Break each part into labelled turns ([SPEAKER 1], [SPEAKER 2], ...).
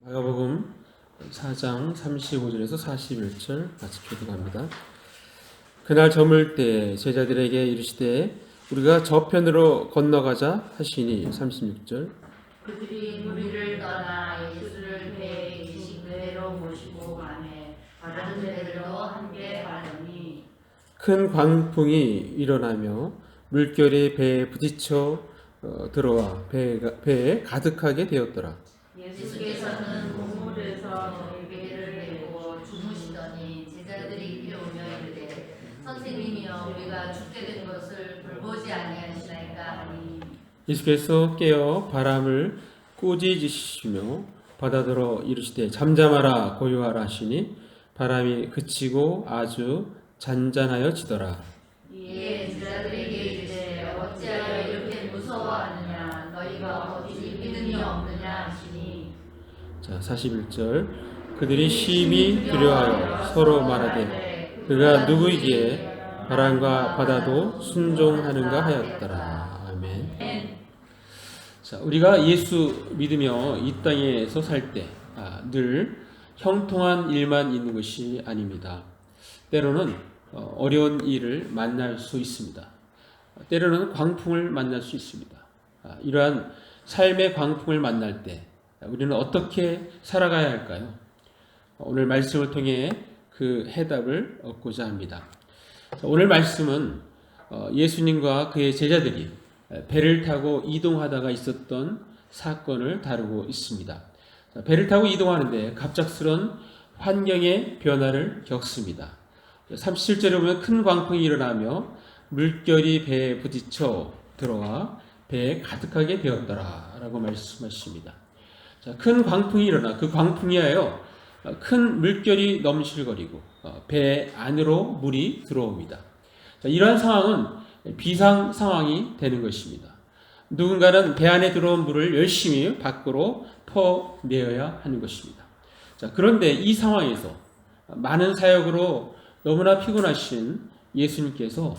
[SPEAKER 1] 마가복음 4장 35절에서 41절 같이 교독합니다. 그날 저물 때 제자들에게 이르시되 우리가 저편으로 건너가자 하시니 36절
[SPEAKER 2] 그들이 무리를 떠나 예수를 배에 계신 그대로 모시고 가매 다른 배들도 함께 가더니
[SPEAKER 1] 큰 광풍이 일어나며 물결이 배에 부딪혀 들어와 배에 가득하게 되었더라.
[SPEAKER 2] 예수께서는 동물에서 베개를 메고 주무시더니 제자들이 이르러 오며 이르되 선생님이여 우리가 죽게 된 것을 돌보지 아니하시나이까 하니
[SPEAKER 1] 예수께서 깨어 바람을 꾸짖으시며 바다더러 이르시되 잠잠하라 고요하라 하시니 바람이 그치고 아주 잔잔하여지더라.
[SPEAKER 2] 이에 제자들에게 이르되 어찌하여 이렇게 무서워하느냐 너희가 어찌 믿음이 없느냐 하시니
[SPEAKER 1] 자, 41절 그들이 심히 두려워하여 서로 말하되 그가 누구이기에 바람과 바다도 순종하는가 하였더라. 아멘. 자, 우리가 예수 믿으며 이 땅에서 살 때 늘 형통한 일만 있는 것이 아닙니다. 때로는 어려운 일을 만날 수 있습니다. 때로는 광풍을 만날 수 있습니다. 이러한 삶의 광풍을 만날 때 우리는 어떻게 살아가야 할까요? 오늘 말씀을 통해 그 해답을 얻고자 합니다. 오늘 말씀은 예수님과 그의 제자들이 배를 타고 이동하다가 있었던 사건을 다루고 있습니다. 배를 타고 이동하는데 갑작스런 환경의 변화를 겪습니다. 37절에 보면 큰 광풍이 일어나며 물결이 배에 부딪혀 들어와 배에 가득하게 되었더라 라고 말씀하십니다. 자, 큰 광풍이 일어나 그 광풍이하여 큰 물결이 넘실거리고 배 안으로 물이 들어옵니다. 자, 이러한 상황은 비상 상황이 되는 것입니다. 누군가는 배 안에 들어온 물을 열심히 밖으로 퍼내어야 하는 것입니다. 자, 그런데 이 상황에서 많은 사역으로 너무나 피곤하신 예수님께서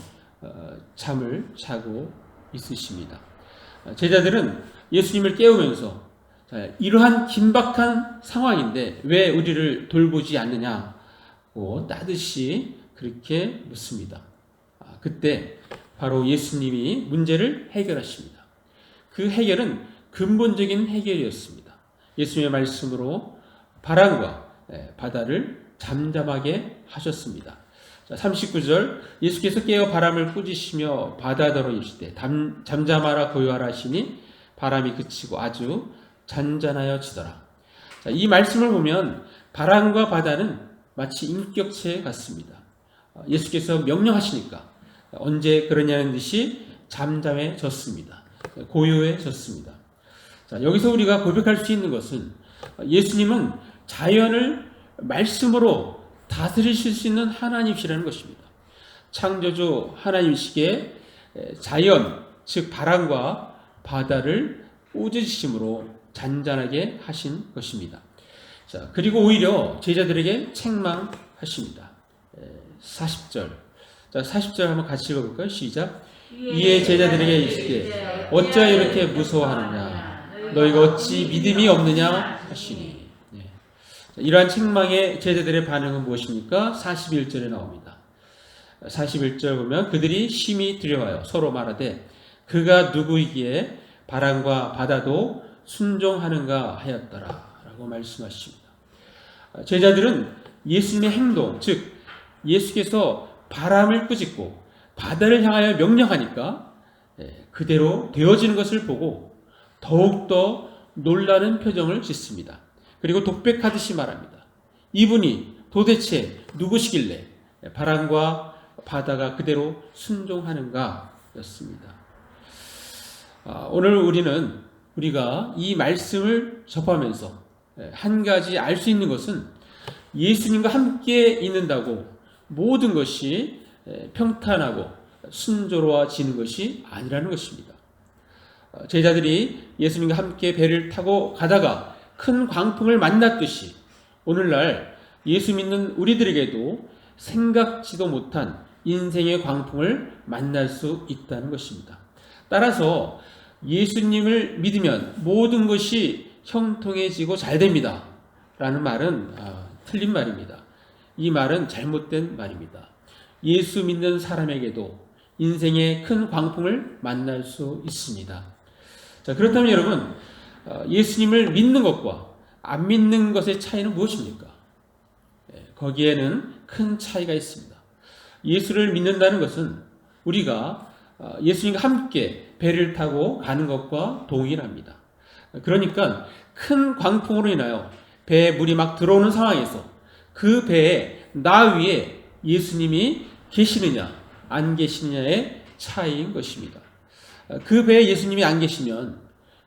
[SPEAKER 1] 잠을 자고 있으십니다. 제자들은 예수님을 깨우면서 이러한 긴박한 상황인데 왜 우리를 돌보지 않느냐고 따듯이 그렇게 묻습니다. 그때 바로 예수님이 문제를 해결하십니다. 그 해결은 근본적인 해결이었습니다. 예수님의 말씀으로 바람과 바다를 잠잠하게 하셨습니다. 39절 예수께서 깨어 바람을 꾸짖으시며 바다더러 이르시되 잠잠하라 고요하라 하시니 바람이 그치고 아주 잔잔하여지더라. 이 말씀을 보면 바람과 바다는 마치 인격체 같습니다. 예수께서 명령하시니까 언제 그러냐는 듯이 잠잠해졌습니다. 고요해졌습니다. 자, 여기서 우리가 고백할 수 있는 것은 예수님은 자연을 말씀으로 다스리실 수 있는 하나님이시라는 것입니다. 창조주 하나님이시기에 자연, 즉 바람과 바다를 꾸짖으심으로 잔잔하게 하신 것입니다. 자, 그리고 오히려 제자들에게 책망하십니다. 40절. 자, 40절 한번 같이 읽어볼까요? 시작. 이에 제자들에게 이르시되 어찌하여 이렇게 무서워하느냐 너희가 어찌 믿음이 없느냐 하시니. 이러한 책망에 제자들의 반응은 무엇입니까? 41절에 나옵니다. 41절 보면 그들이 심히 두려워하여 서로 말하되 그가 누구이기에 바람과 바다도 순종하는가 하였더라 라고 말씀하십니다. 제자들은 예수님의 행동, 즉 예수께서 바람을 꾸짖고 바다를 향하여 명령하니까 그대로 되어지는 것을 보고 더욱더 놀라는 표정을 짓습니다. 그리고 독백하듯이 말합니다. 이분이 도대체 누구시길래 바람과 바다가 그대로 순종하는가 였습니다. 오늘 우리가 이 말씀을 접하면서 한 가지 알 수 있는 것은 예수님과 함께 있는다고 모든 것이 평탄하고 순조로워지는 것이 아니라는 것입니다. 제자들이 예수님과 함께 배를 타고 가다가 큰 광풍을 만났듯이 오늘날 예수 믿는 우리들에게도 생각지도 못한 인생의 광풍을 만날 수 있다는 것입니다. 따라서 예수님을 믿으면 모든 것이 형통해지고 잘 됩니다 라는 말은 틀린 말입니다. 이 말은 잘못된 말입니다. 예수 믿는 사람에게도 인생의 큰 광풍을 만날 수 있습니다. 자, 그렇다면 여러분, 예수님을 믿는 것과 안 믿는 것의 차이는 무엇입니까? 거기에는 큰 차이가 있습니다. 예수를 믿는다는 것은 우리가 예수님과 함께 배를 타고 가는 것과 동일합니다. 그러니까 큰 광풍으로 인하여 배에 물이 막 들어오는 상황에서 그 배에 나 위에 예수님이 계시느냐 안 계시느냐의 차이인 것입니다. 그 배에 예수님이 안 계시면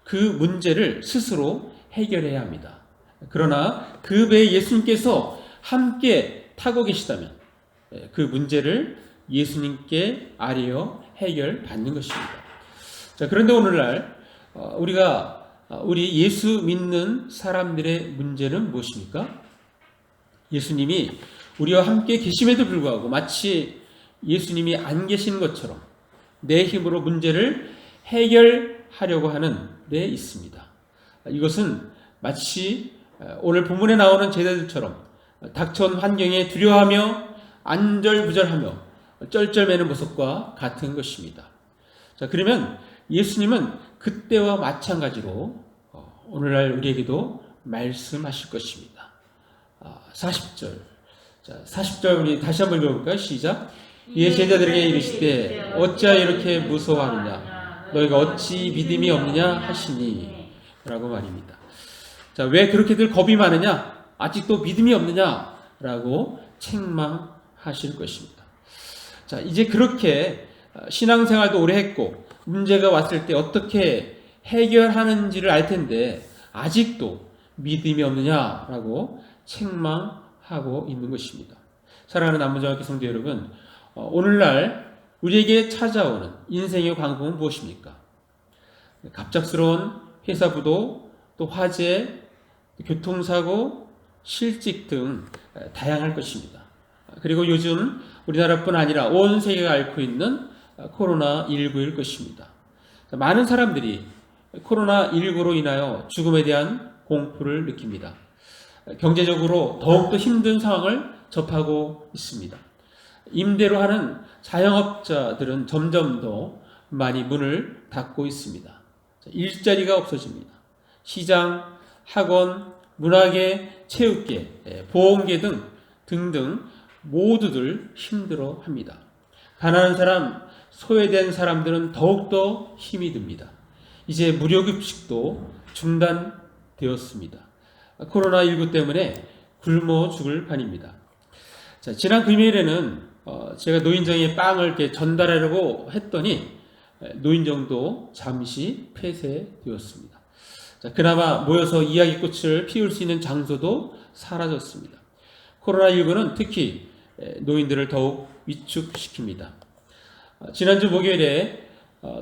[SPEAKER 1] 그 문제를 스스로 해결해야 합니다. 그러나 그 배에 예수님께서 함께 타고 계시다면 그 문제를 예수님께 아뢰어 해결받는 것입니다. 자, 그런데 오늘날 우리 예수 믿는 사람들의 문제는 무엇입니까? 예수님이 우리와 함께 계심에도 불구하고 마치 예수님이 안 계신 것처럼 내 힘으로 문제를 해결하려고 하는 데 있습니다. 이것은 마치 오늘 본문에 나오는 제자들처럼 닥쳐온 환경에 두려워하며 안절부절하며 쩔쩔매는 모습과 같은 것입니다. 자, 그러면 예수님은 그때와 마찬가지로 오늘날 우리에게도 말씀하실 것입니다. 40절. 자, 40절 우리 다시 한번 읽어볼까요? 시작. 이에 제자들에게 이르시되 어찌하여 이렇게 무서워하느냐 너희가 어찌 믿음이 없느냐 하시니 라고 말입니다. 자, 왜 그렇게들 겁이 많으냐? 아직도 믿음이 없느냐? 라고 책망하실 것입니다. 자, 이제 그렇게 신앙생활도 오래 했고 문제가 왔을 때 어떻게 해결하는지를 알 텐데 아직도 믿음이 없느냐라고 책망하고 있는 것입니다. 사랑하는 남부장학교 성도 여러분, 오늘날 우리에게 찾아오는 인생의 광풍은 무엇입니까? 갑작스러운 회사 부도, 또 화재, 교통사고, 실직 등 다양할 것입니다. 그리고 요즘 우리나라뿐 아니라 온 세계가 앓고 있는 코로나19일 것입니다. 많은 사람들이 코로나19로 인하여 죽음에 대한 공포를 느낍니다. 경제적으로 더욱더 힘든 상황을 접하고 있습니다. 임대로 하는 자영업자들은 점점 더 많이 문을 닫고 있습니다. 일자리가 없어집니다. 시장, 학원, 문화계, 체육계, 보험계 등등 모두들 힘들어합니다. 가난한 사람, 소외된 사람들은 더욱더 힘이 듭니다. 이제 무료급식도 중단되었습니다. 코로나19 때문에 굶어 죽을 판입니다. 자, 지난 금요일에는 제가 노인정에 빵을 이렇게 전달하려고 했더니 노인정도 잠시 폐쇄되었습니다. 자, 그나마 모여서 이야기꽃을 피울 수 있는 장소도 사라졌습니다. 코로나19는 특히 노인들을 더욱 위축시킵니다. 지난주 목요일에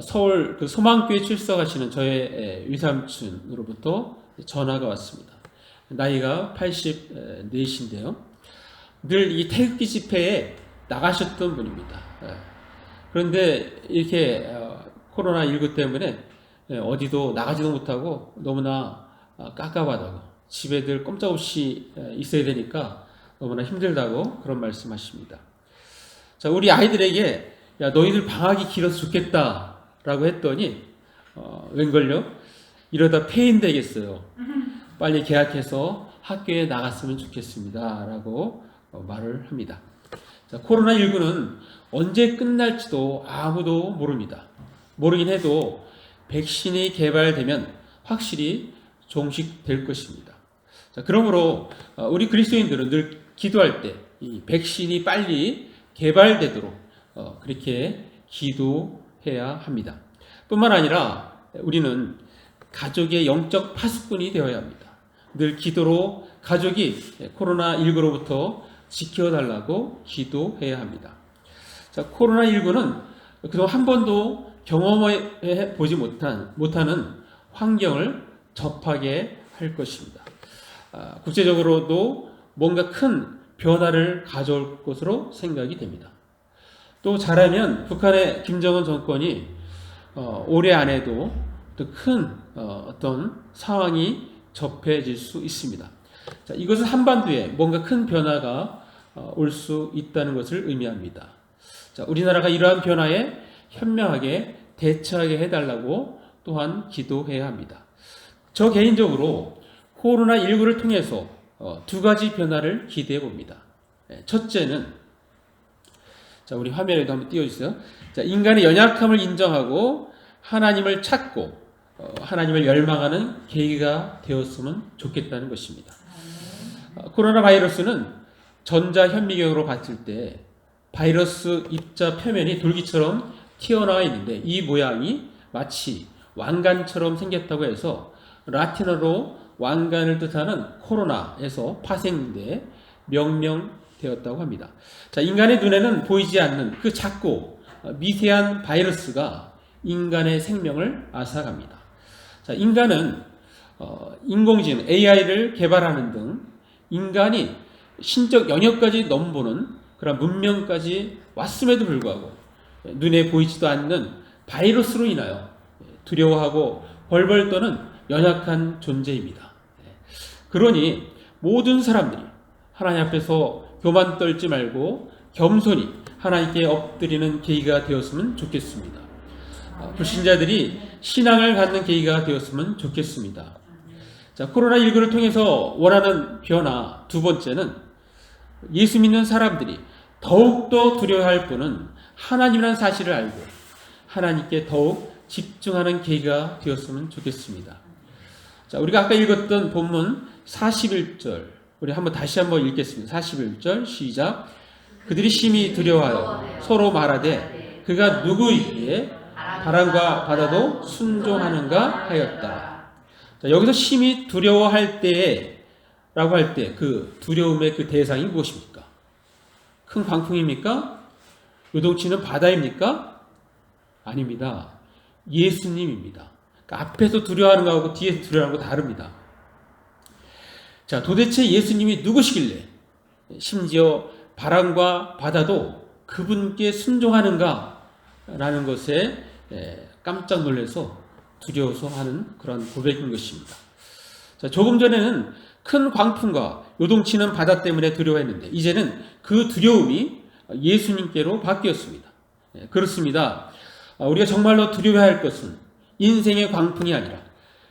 [SPEAKER 1] 서울 그 소망교회 출석하시는 저의 위삼촌으로부터 전화가 왔습니다. 나이가 84인데요. 늘 이 태극기 집회에 나가셨던 분입니다. 그런데 이렇게 코로나19 때문에 어디도 나가지도 못하고 너무나 깝깝하다고 집에 늘 꼼짝없이 있어야 되니까 너무나 힘들다고 그런 말씀하십니다. 자, 우리 아이들에게 야, 너희들 방학이 길어서 좋겠다 라고 했더니 웬걸요? 이러다 폐인되겠어요. 빨리 개학해서 학교에 나갔으면 좋겠습니다 라고 말을 합니다. 자, 코로나19는 언제 끝날지도 아무도 모릅니다. 모르긴 해도 백신이 개발되면 확실히 종식될 것입니다. 자, 그러므로 우리 그리스도인들은 늘 기도할 때 이 백신이 빨리 개발되도록 그렇게 기도해야 합니다. 뿐만 아니라 우리는 가족의 영적 파수꾼이 되어야 합니다. 늘 기도로 가족이 코로나19로부터 지켜달라고 기도해야 합니다. 자, 코로나19는 그동안 한 번도 경험해 보지 못하는 환경을 접하게 할 것입니다. 국제적으로도 뭔가 큰 변화를 가져올 것으로 생각이 됩니다. 또 잘하면 북한의 김정은 정권이 올해 안에도 또 큰 어떤 상황이 접해질 수 있습니다. 자, 이것은 한반도에 뭔가 큰 변화가 올 수 있다는 것을 의미합니다. 자, 우리나라가 이러한 변화에 현명하게 대처하게 해달라고 또한 기도해야 합니다. 저 개인적으로 코로나19를 통해서 두 가지 변화를 기대해 봅니다. 첫째는, 자, 우리 화면에도 한번 띄워주세요. 자, 인간의 연약함을 인정하고 하나님을 찾고 하나님을 열망하는 계기가 되었으면 좋겠다는 것입니다. 코로나 바이러스는 전자 현미경으로 봤을 때 바이러스 입자 표면이 돌기처럼 튀어나와 있는데 이 모양이 마치 왕관처럼 생겼다고 해서 라틴어로 왕관을 뜻하는 코로나에서 파생돼 명명되었다고 합니다. 자, 인간의 눈에는 보이지 않는 그 작고 미세한 바이러스가 인간의 생명을 앗아갑니다. 자, 인간은 인공지능 AI를 개발하는 등 인간이 신적 영역까지 넘보는 그런 문명까지 왔음에도 불구하고 눈에 보이지도 않는 바이러스로 인하여 두려워하고 벌벌 떠는 연약한 존재입니다. 그러니 모든 사람들이 하나님 앞에서 교만 떨지 말고 겸손히 하나님께 엎드리는 계기가 되었으면 좋겠습니다. 불신자들이 신앙을 갖는 계기가 되었으면 좋겠습니다. 자, 코로나19를 통해서 원하는 변화 두 번째는 예수 믿는 사람들이 더욱더 두려워할 분은 하나님이라는 사실을 알고 하나님께 더욱 집중하는 계기가 되었으면 좋겠습니다. 자, 우리가 아까 읽었던 본문 41절 우리 다시 한번 읽겠습니다. 41절 시작. 그들이 심히 두려워하여 서로 말하되 그가 누구이기에 바람과 바다도 순종하는가 하였다. 자, 여기서 심히 두려워할 때에 라고 할 때 그 두려움의 그 대상이 무엇입니까? 큰 광풍입니까? 요동치는 바다입니까? 아닙니다. 예수님입니다. 그러니까 앞에서 두려워하는 거하고 뒤에서 두려워하는 거 다릅니다. 자, 도대체 예수님이 누구시길래 심지어 바람과 바다도 그분께 순종하는가? 라는 것에 깜짝 놀라서 두려워서 하는 그런 고백인 것입니다. 자, 조금 전에는 큰 광풍과 요동치는 바다 때문에 두려워했는데 이제는 그 두려움이 예수님께로 바뀌었습니다. 그렇습니다. 우리가 정말로 두려워할 것은 인생의 광풍이 아니라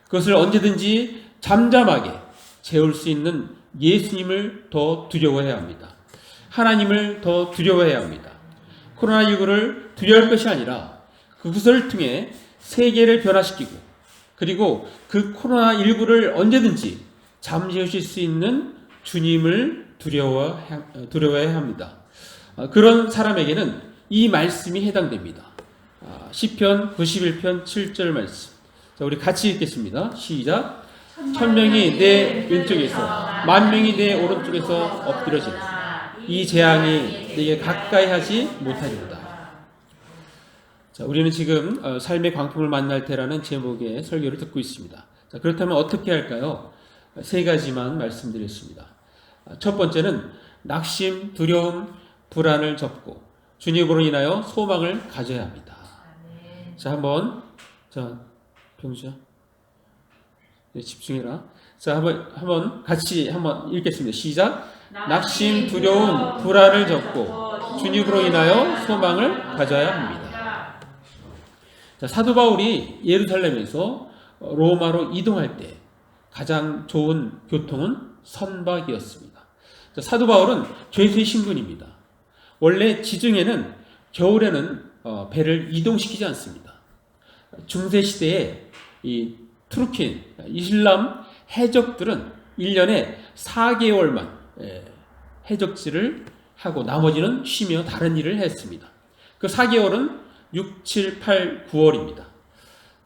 [SPEAKER 1] 그것을 언제든지 잠잠하게 재울 수 있는 예수님을 더 두려워해야 합니다. 하나님을 더 두려워해야 합니다. 코로나19를 두려워할 것이 아니라 그것을 통해 세계를 변화시키고 그리고 그 코로나19를 언제든지 잠재우실 수 있는 주님을 두려워해야 합니다. 그런 사람에게는 이 말씀이 해당됩니다. 시편 91편 7절 말씀. 자, 우리 같이 읽겠습니다. 시작. 1000명이 내 왼쪽에서 10,000명이 내 오른쪽에서 엎드려지라. 이 재앙이 내게 가까이 하지 못하리로다. 자, 우리는 지금 삶의 광풍을 만날 때라는 제목의 설교를 듣고 있습니다. 자, 그렇다면 어떻게 할까요? 세 가지만 말씀드렸습니다. 첫 번째는 낙심, 두려움, 불안을 접고 주님으로 인하여 소망을 가져야 합니다. 자, 병수야, 집중해라. 자, 한번 같이 읽겠습니다. 시작. 낙심, 두려움, 불안을 접고 주님으로 인하여 소망을 가져야 합니다. 자, 사도 바울이 예루살렘에서 로마로 이동할 때 가장 좋은 교통은 선박이었습니다. 자, 사도 바울은 죄수의 신분입니다. 원래 지중해는 겨울에는 배를 이동시키지 않습니다. 중세시대에 이 투르킨, 이슬람 해적들은 1년에 4개월만 해적질을 하고 나머지는 쉬며 다른 일을 했습니다. 그 4개월은 6, 7, 8, 9월입니다.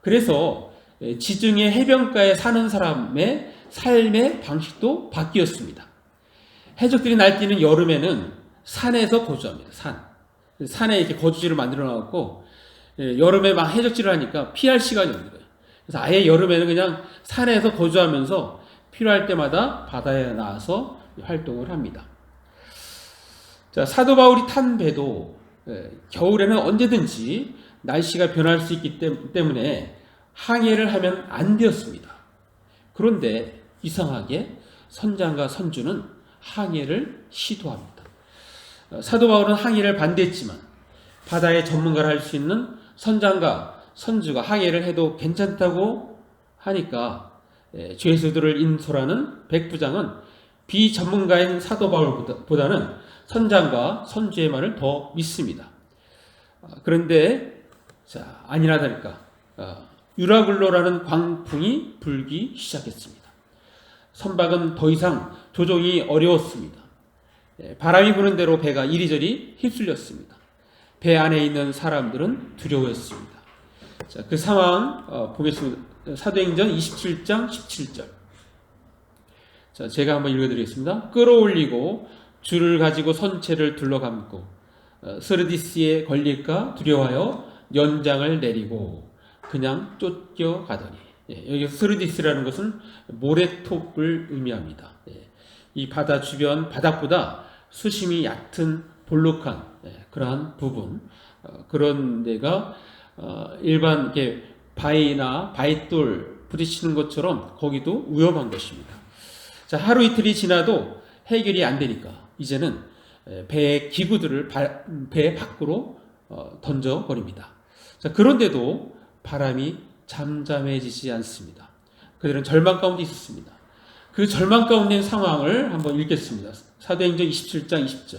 [SPEAKER 1] 그래서 지중해 해변가에 사는 사람의 삶의 방식도 바뀌었습니다. 해적들이 날뛰는 여름에는 산에서 거주합니다. 산에 이렇게 거주지를 만들어 놨고 여름에 막 해적질을 하니까 피할 시간이 없는 거예요. 그래서 아예 여름에는 그냥 산에서 거주하면서 필요할 때마다 바다에 나와서 활동을 합니다. 자, 사도 바울이 탄 배도 겨울에는 언제든지 날씨가 변할 수 있기 때문에 항해를 하면 안 되었습니다. 그런데 이상하게 선장과 선주는 항해를 시도합니다. 사도 바울은 항해를 반대했지만 바다의 전문가를 할 수 있는 선장과 선주가 항해를 해도 괜찮다고 하니까 죄수들을 인솔하는 백부장은 비전문가인 사도 바울보다는 선장과 선주의 말을 더 믿습니다. 그런데 아니나 다를까 유라굴로라는 광풍이 불기 시작했습니다. 선박은 더 이상 조종이 어려웠습니다. 바람이 부는 대로 배가 이리저리 휩쓸렸습니다. 배 안에 있는 사람들은 두려워했습니다. 그 상황 보겠습니다. 사도행전 27장 17절. 제가 한번 읽어드리겠습니다. 끌어올리고 줄을 가지고 선체를 둘러감고 스르디스에 걸릴까 두려워하여 연장을 내리고 그냥 쫓겨가더니. 여기서 스르디스라는 것은 모래톱을 의미합니다. 이 바다 주변 바닥보다 수심이 얕은 볼록한 그러한 부분, 그런 데가 일반 이렇게 바위나 바위돌 부딪히는 것처럼 거기도 위험한 것입니다. 하루 이틀이 지나도 해결이 안 되니까 이제는 배의 기구들을 배 밖으로 던져버립니다. 그런데도 바람이 잠잠해지지 않습니다. 그들은 절망 가운데 있었습니다. 그 절망 가운데 있는 상황을 한번 읽겠습니다. 사도행전 27장 20절.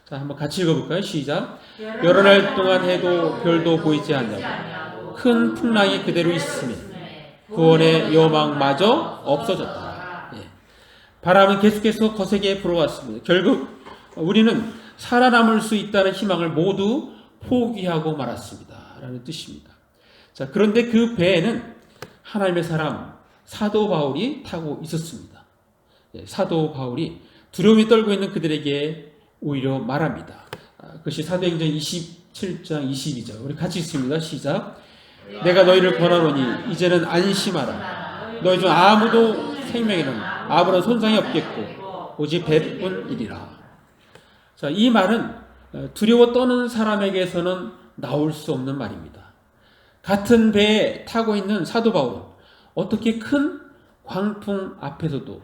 [SPEAKER 1] 한번 같이 읽어볼까요? 시작. 여러 날 동안 해도 별도 보이지 않냐고 큰 풍랑이 그대로 있으며 구원의 여망마저 없어졌다. 바람은 계속해서 거세게 불어왔습니다. 결국 우리는 살아남을 수 있다는 희망을 모두 포기하고 말았습니다. 라는 뜻입니다. 그런데 그 배에는 하나님의 사람 사도 바울이 타고 있었습니다. 사도 바울이 두려움이 떨고 있는 그들에게 오히려 말합니다. 그것이 사도행전 27장 22절. 우리 같이 읽습니다. 시작. 내가 너희를 권하노니 이제는 안심하라. 너희 중 아무도 생명에는 아무런 손상이 없겠고 오직 배뿐이리라. 이 말은 두려워 떠는 사람에게서는 나올 수 없는 말입니다. 같은 배에 타고 있는 사도 바울은 어떻게 큰 광풍 앞에서도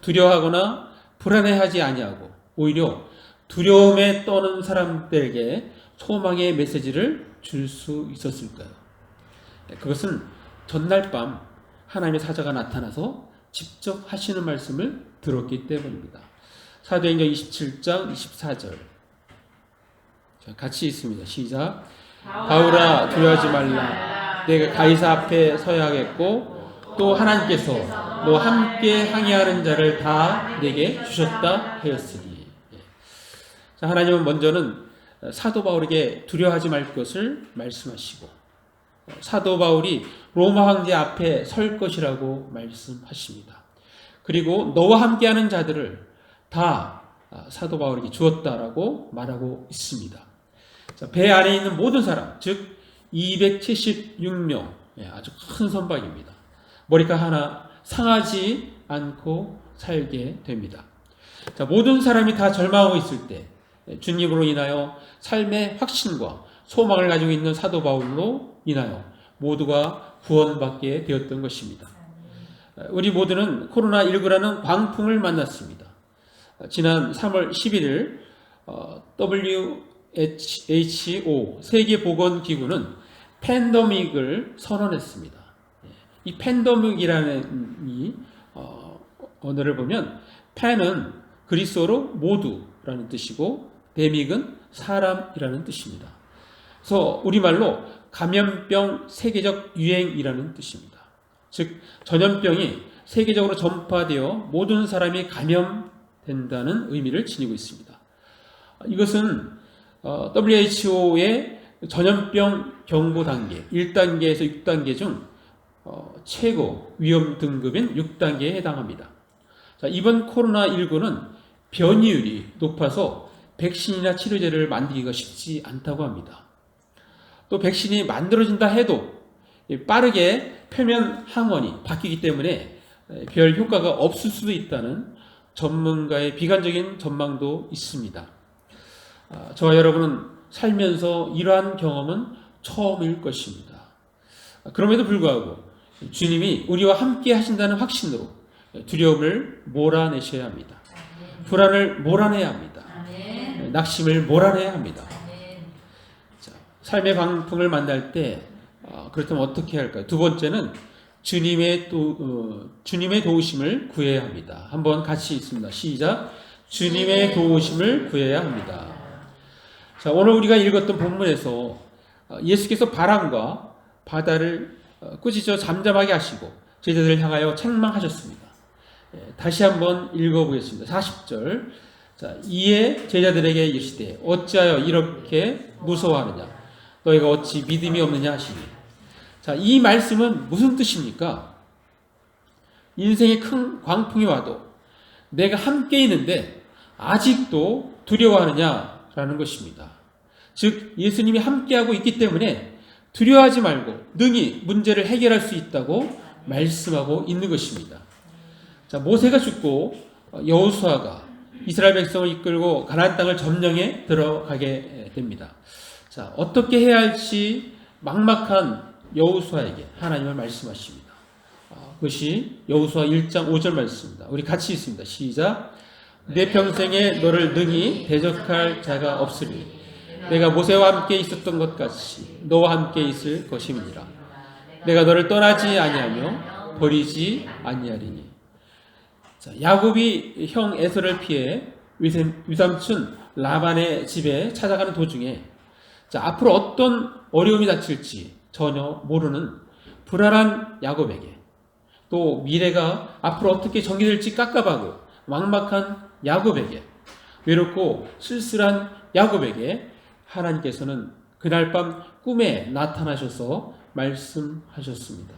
[SPEAKER 1] 두려워하거나 불안해하지 아니하고 오히려 두려움에 떠는 사람들에게 소망의 메시지를 줄 수 있었을까요? 그것은 전날 밤 하나님의 사자가 나타나서 직접 하시는 말씀을 들었기 때문입니다. 사도행전 27장 24절. 같이 읽습니다. 시작. 바울아 두려워하지 말라. 내가 가이사 앞에 서야 하겠고 또 하나님께서 너 함께 항해하는 자를 다 내게 주셨다 하였으니. 하나님은 먼저는 사도 바울에게 두려워하지 말 것을 말씀하시고 사도 바울이 로마 황제 앞에 설 것이라고 말씀하십니다. 그리고 너와 함께하는 자들을 다 사도 바울에게 주었다라고 말하고 있습니다. 배 안에 있는 모든 사람, 즉 276명, 아주 큰 선박입니다. 머리카락 하나 상하지 않고 살게 됩니다. 모든 사람이 다 절망하고 있을 때 주님으로 인하여 삶의 확신과 소망을 가지고 있는 사도 바울로 인하여 모두가 구원받게 되었던 것입니다. 우리 모두는 코로나19라는 광풍을 만났습니다. 지난 3월 11일 WHO 세계보건기구는 팬데믹을 선언했습니다. 이 팬데믹이라는 언어를 보면 팬은 그리스어로 모두라는 뜻이고 데믹은 사람이라는 뜻입니다. 그래서 우리말로 감염병 세계적 유행이라는 뜻입니다. 즉 전염병이 세계적으로 전파되어 모든 사람이 감염된다는 의미를 지니고 있습니다. 이것은 WHO의 전염병 경보 단계 1단계에서 6단계 중 최고 위험 등급인 6단계에 해당합니다. 이번 코로나19는 변이율이 높아서 백신이나 치료제를 만들기가 쉽지 않다고 합니다. 또 백신이 만들어진다 해도 빠르게 표면 항원이 바뀌기 때문에 별 효과가 없을 수도 있다는 전문가의 비관적인 전망도 있습니다. 저와 여러분은 살면서 이러한 경험은 처음일 것입니다. 그럼에도 불구하고 주님이 우리와 함께 하신다는 확신으로 두려움을 몰아내셔야 합니다. 불안을 몰아내야 합니다. 낙심을 몰아내야 합니다. 자, 삶의 광풍을 만날 때 그렇다면 어떻게 할까요? 두 번째는 주님의 도우심을 구해야 합니다. 한번 같이 읽습니다. 시작. 주님의 도우심을 구해야 합니다. 자, 오늘 우리가 읽었던 본문에서 예수께서 바람과 바다를 꾸짖어 잠잠하게 하시고 제자들을 향하여 책망하셨습니다. 다시 한번 읽어보겠습니다. 40절. 자, 이에 제자들에게 이르시되 어찌하여 이렇게 무서워하느냐? 너희가 어찌 믿음이 없느냐 하시니. 자, 이 말씀은 무슨 뜻입니까? 인생의 큰 광풍이 와도 내가 함께 있는데 아직도 두려워하느냐라는 것입니다. 즉 예수님이 함께하고 있기 때문에 두려워하지 말고 능히 문제를 해결할 수 있다고 말씀하고 있는 것입니다. 자, 모세가 죽고 여호수아가 이스라엘 백성을 이끌고 가나안 땅을 점령해 들어가게 됩니다. 자, 어떻게 해야 할지 막막한 여호수아에게 하나님을 말씀하십니다. 그것이 여호수아 1장 5절 말씀입니다. 우리 같이 읽습니다. 시작. 내 평생에 너를 능히 대적할 자가 없으리 내가 모세와 함께 있었던 것 같이 너와 함께 있을 것임이니라. 내가 너를 떠나지 아니하며 버리지 아니하리니. 자, 야곱이 형 에서를 피해 위삼촌 라반의 집에 찾아가는 도중에 자, 앞으로 어떤 어려움이 닥칠지 전혀 모르는 불안한 야곱에게 또 미래가 앞으로 어떻게 전개될지 깝깝하고 막막한 야곱에게 외롭고 쓸쓸한 야곱에게 하나님께서는 그날 밤 꿈에 나타나셔서 말씀하셨습니다.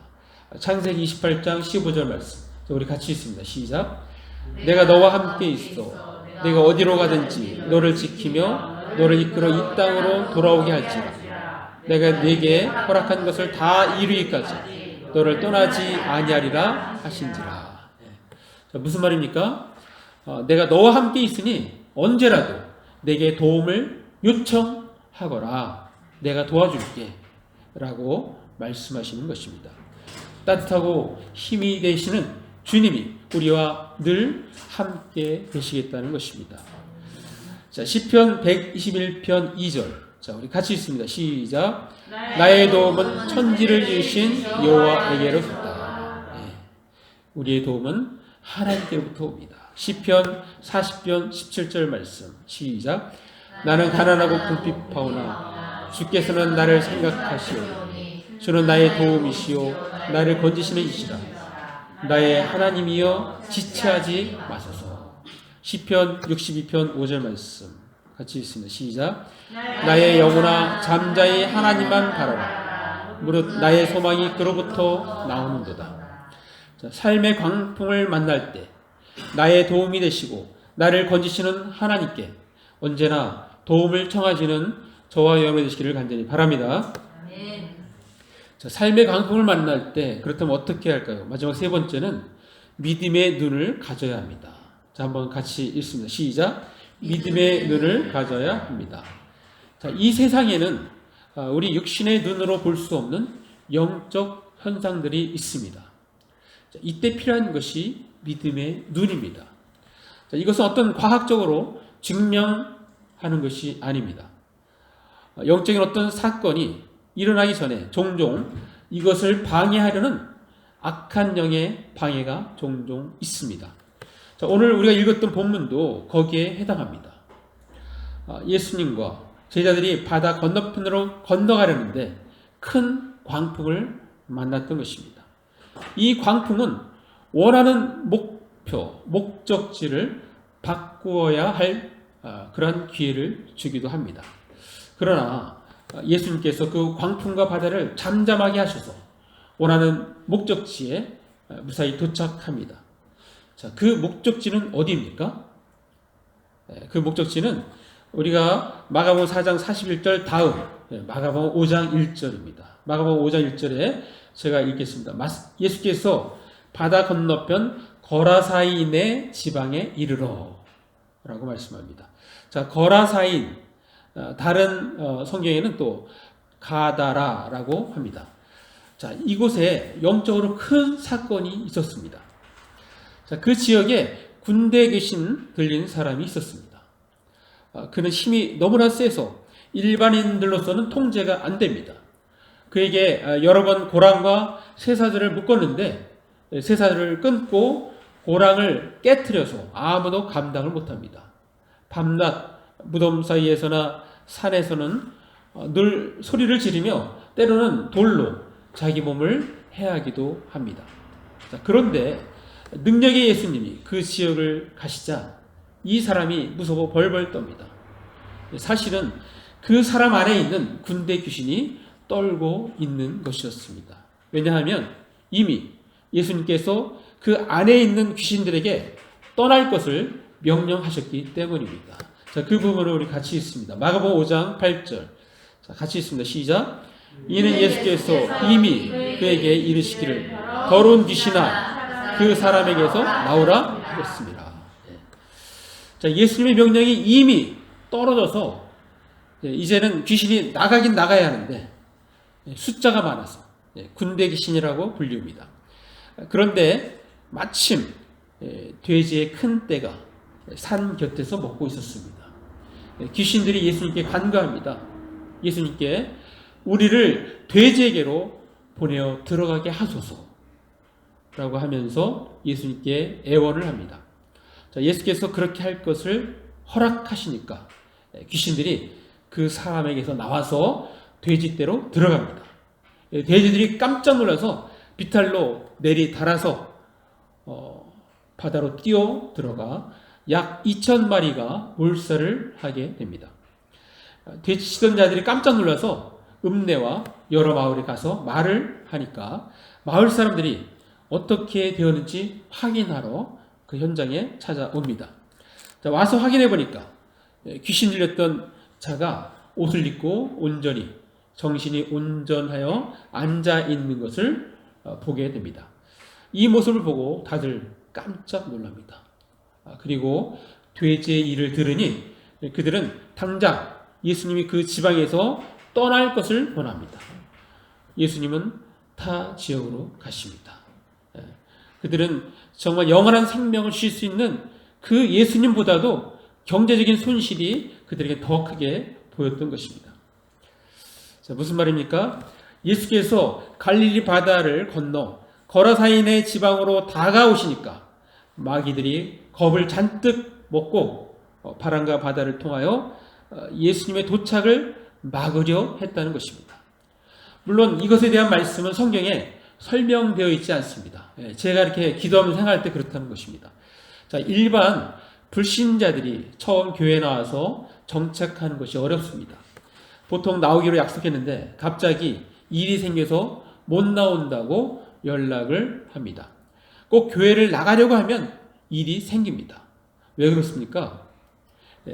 [SPEAKER 1] 창세기 28장 15절 말씀. 우리 같이 읽습니다. 시작. 내가 너와 함께 있어. 내가 어디로 가든지 너를 지키며 너를 이끌어 이 땅으로 돌아오게 할지라. 내가 네게 허락한 것을 다 이루기까지 너를 떠나지 아니하리라 하신지라. 자, 무슨 말입니까? 내가 너와 함께 있으니 언제라도 내게 도움을 요청하거라. 내가 도와줄게 라고 말씀하시는 것입니다. 따뜻하고 힘이 되시는 주님이 우리와 늘 함께 되시겠다는 것입니다. 자, 시편 121편 2절. 자, 우리 같이 읽습니다. 시작. 나의 도움은 천지를 지으신 여호와에게로 섰다. 네. 우리의 도움은 하나님께로부터 옵니다. 시편 40편 17절 말씀. 시작. 나는 가난하고 궁핍하오나 주께서는 나를 생각하시오니 주는 나의 도움이시오 나를 건지시는 이시라. 나의 하나님이여 지체하지 마소서. 시편 62편 5절 말씀 같이 읽습니다. 시작. 나의 영혼아 잠자히 하나님만 바라라. 무릇 나의 소망이 그로부터 나오는도다. 자, 삶의 광풍을 만날 때 나의 도움이 되시고 나를 건지시는 하나님께 언제나 도움을 청하시는 저와 여러분이 되시기를 간절히 바랍니다. 자, 삶의 광풍을 만날 때 그렇다면 어떻게 할까요? 마지막 세 번째는 믿음의 눈을 가져야 합니다. 자, 한번 같이 읽습니다. 시작. 믿음의 눈을 가져야 합니다. 자, 이 세상에는 우리 육신의 눈으로 볼 수 없는 영적 현상들이 있습니다. 자, 이때 필요한 것이 믿음의 눈입니다. 자, 이것은 어떤 과학적으로 증명하는 것이 아닙니다. 영적인 어떤 사건이 일어나기 전에 종종 이것을 방해하려는 악한 영의 방해가 종종 있습니다. 자, 오늘 우리가 읽었던 본문도 거기에 해당합니다. 예수님과 제자들이 바다 건너편으로 건너가려는데 큰 광풍을 만났던 것입니다. 이 광풍은 원하는 목적지를 바꾸어야 할 그러한 기회를 주기도 합니다. 그러나 예수님께서 그 광풍과 바다를 잠잠하게 하셔서 원하는 목적지에 무사히 도착합니다. 자, 그 목적지는 어디입니까? 그 목적지는 우리가 마가복음 4장 41절 다음 마가복음 5장 1절입니다. 마가복음 5장 1절에 제가 읽겠습니다. 예수께서 바다 건너편 거라사인의 지방에 이르러 라고 말씀합니다. 자, 거라사인 다른 성경에는 또 가다라라고 합니다. 자, 이곳에 영적으로 큰 사건이 있었습니다. 자, 그 지역에 군대 귀신 들린 사람이 있었습니다. 그는 힘이 너무나 세서 일반인들로서는 통제가 안 됩니다. 그에게 여러 번 고랑과 쇠사슬을 묶었는데 쇠사슬을 끊고 고랑을 깨트려서 아무도 감당을 못합니다. 밤낮 무덤 사이에서나 산에서는 늘 소리를 지르며 때로는 돌로 자기 몸을 해하기도 합니다. 자, 그런데 능력의 예수님이 그 지역을 가시자 이 사람이 무서워 벌벌 떱니다. 사실은 그 사람 안에 있는 군대 귀신이 떨고 있는 것이었습니다. 왜냐하면 이미 예수님께서 그 안에 있는 귀신들에게 떠날 것을 명령하셨기 때문입니다. 자, 그 부분을 우리 같이 읽습니다. 마가복음 5장 8절. 자, 같이 읽습니다. 시작. 이는 예수께서 이미 그에게 이르시기를 더러운 귀신아 그 사람에게서 나오라 하셨습니다. 자, 예수님의 명령이 이미 떨어져서 이제는 귀신이 나가긴 나가야 하는데 숫자가 많아서 군대 귀신이라고 불립니다. 그런데 마침 돼지의 큰 떼가 산 곁에서 먹고 있었습니다. 귀신들이 예수님께 간구합니다. 예수님께 우리를 돼지에게로 보내어 들어가게 하소서 라고 하면서 예수님께 애원을 합니다. 자, 예수께서 그렇게 할 것을 허락하시니까 귀신들이 그 사람에게서 나와서 돼지떼로 들어갑니다. 돼지들이 깜짝 놀라서 비탈로 내리 달아서 바다로 뛰어 들어가 약 2,000마리가 몰살을 하게 됩니다. 돼지 치던 자들이 깜짝 놀라서 읍내와 여러 마을에 가서 말을 하니까 마을 사람들이 어떻게 되었는지 확인하러 그 현장에 찾아옵니다. 자, 와서 확인해 보니까 귀신 들렸던 자가 옷을 입고 온전히 정신이 온전하여 앉아 있는 것을 보게 됩니다. 이 모습을 보고 다들 깜짝 놀랍니다. 그리고 돼지의 일을 들으니 그들은 당장 예수님이 그 지방에서 떠날 것을 권합니다. 예수님은 타 지역으로 가십니다. 그들은 정말 영원한 생명을 쉴 수 있는 그 예수님보다도 경제적인 손실이 그들에게 더 크게 보였던 것입니다. 자, 무슨 말입니까? 예수께서 갈릴리 바다를 건너 거라사인의 지방으로 다가오시니까 마귀들이 겁을 잔뜩 먹고 바람과 바다를 통하여 예수님의 도착을 막으려 했다는 것입니다. 물론 이것에 대한 말씀은 성경에 설명되어 있지 않습니다. 제가 이렇게 기도하면서 생각할 때 그렇다는 것입니다. 자, 일반 불신자들이 처음 교회에 나와서 정착하는 것이 어렵습니다. 보통 나오기로 약속했는데 갑자기 일이 생겨서 못 나온다고 연락을 합니다. 꼭 교회를 나가려고 하면 일이 생깁니다. 왜 그렇습니까?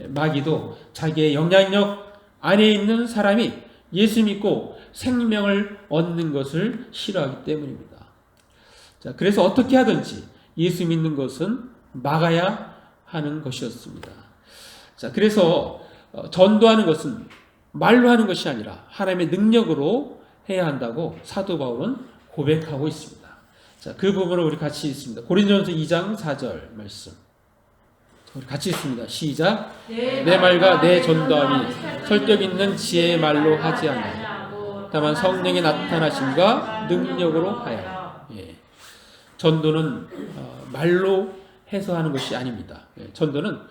[SPEAKER 1] 마귀도 자기의 영향력 안에 있는 사람이 예수 믿고 생명을 얻는 것을 싫어하기 때문입니다. 자, 그래서 어떻게 하든지 예수 믿는 것은 막아야 하는 것이었습니다. 자, 그래서 전도하는 것은 말로 하는 것이 아니라 하나님의 능력으로 해야 한다고 사도 바울은 고백하고 있습니다. 자, 그 부분을 우리 같이 읽습니다. 고린도전서 2장 4절 말씀. 우리 같이 읽습니다. 시작. 내 말과 내 전도함이 설득 있는 지혜의 말로 하지 않아. 다만 성령의 나타나심과 능력으로 하여. 예. 전도는 말로 해서 하는 것이 아닙니다. 예. 전도는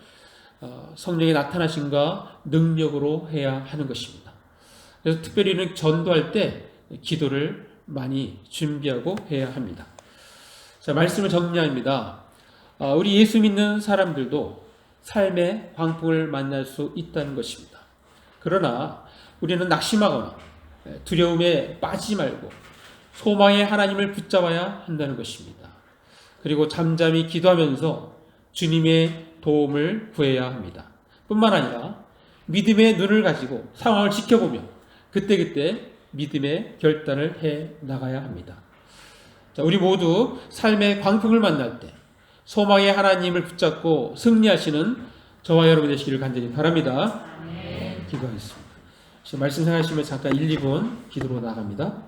[SPEAKER 1] 성령의 나타나심과 능력으로 해야 하는 것입니다. 그래서 특별히 우리는 전도할 때 기도를 많이 준비하고 해야 합니다. 자, 말씀을 정리합니다. 우리 예수 믿는 사람들도 삶의 광풍을 만날 수 있다는 것입니다. 그러나 우리는 낙심하거나 두려움에 빠지지 말고 소망의 하나님을 붙잡아야 한다는 것입니다. 그리고 잠잠히 기도하면서 주님의 도움을 구해야 합니다. 뿐만 아니라 믿음의 눈을 가지고 상황을 지켜보며 그때그때 믿음의 결단을 해 나가야 합니다. 자, 우리 모두 삶의 광풍을 만날 때 소망의 하나님을 붙잡고 승리하시는 저와 여러분 되시기를 간절히 바랍니다. 기도하겠습니다. 지금 말씀 생각하시면 잠깐 1, 2분 기도로 나갑니다.